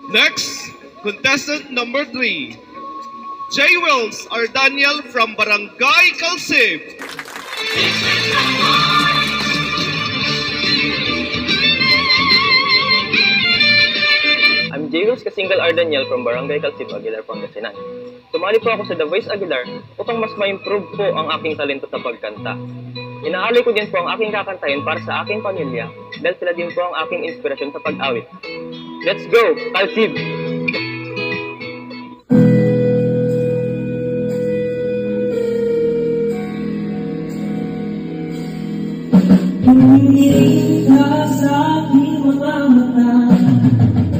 Next, contestant number 3, J. Wills or Daniel from Barangay Calsib. I'm Jairus Kasingal R. Daniel from Barangay Calsib, Aguilar, Pangasinan. Sumali po ako sa The Voice Aguilar upang mas ma-improve po ang aking talento sa pagkanta. Inaalay ko din po ang aking kakantahin para sa aking pamilya dahil sila din po ang aking inspirasyon sa pag-awit. Let's go, Calsib! Tumingin ka sa aking mga mata,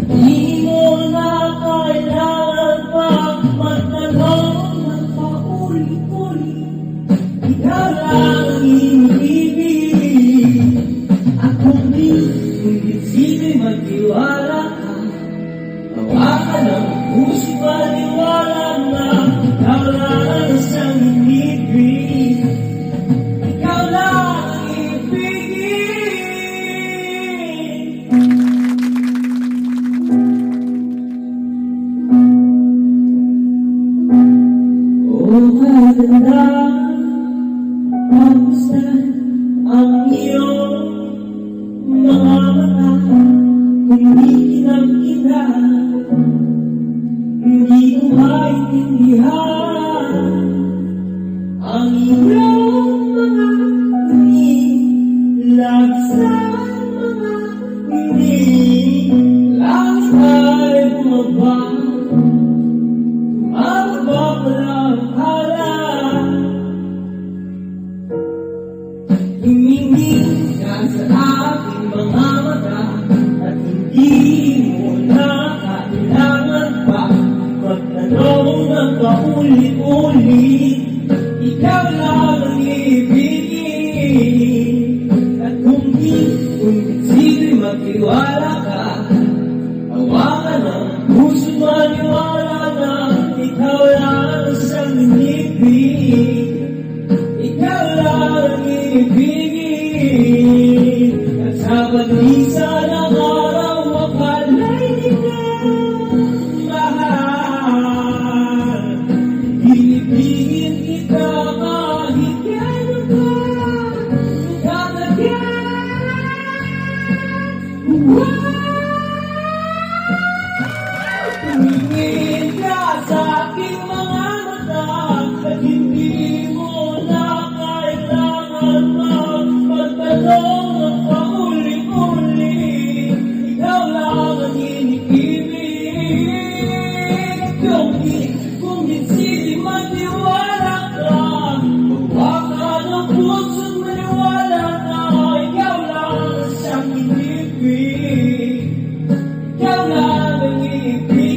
di mo na kailangan pa magtanong ng paulit-ulit. Ikaw lang ang ibig, akong di, ngunit sino'y magtiwala ka. Hawakan ang puso, paniwala na ikaw lang ang isang ibig. Ikaw lang ang kaganda, pamusan ang iyong mga mata, hindi kinang-kita, hindi ko maintindihan ang iyong mga lagsan, mga hindi langit ay bumaba. Ang babalang tumingin ka sa aking mga mata at hindi mo na kailangan pa magtanong ng paulit-ulit. Ikaw lang ang ibigin at kung sino'y magtiwala ka, hawakan ang puso, maniwala na ikaw lang ang isang inibig. Ikaw lang ang ibigin at sa pag-isa ng araw makalay ng mahal. Ibigin kita kahit kailan ka tatagyan. Tumingin ka sa aking mga mata at hindi mo na kailangan magtanong ng paulit-ulit. Ikaw lang ang iniibig. Kung hindi maniwala ka, hawakan ang puso't maniwala na ikaw lang ang siyang inibig. Ikaw lang ang inibig.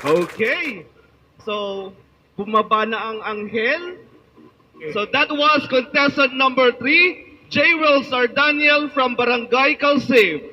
Okay, so bumaba na ang anghel. So that was contestant number 3, J. Wills or Daniel from Barangay Calsib.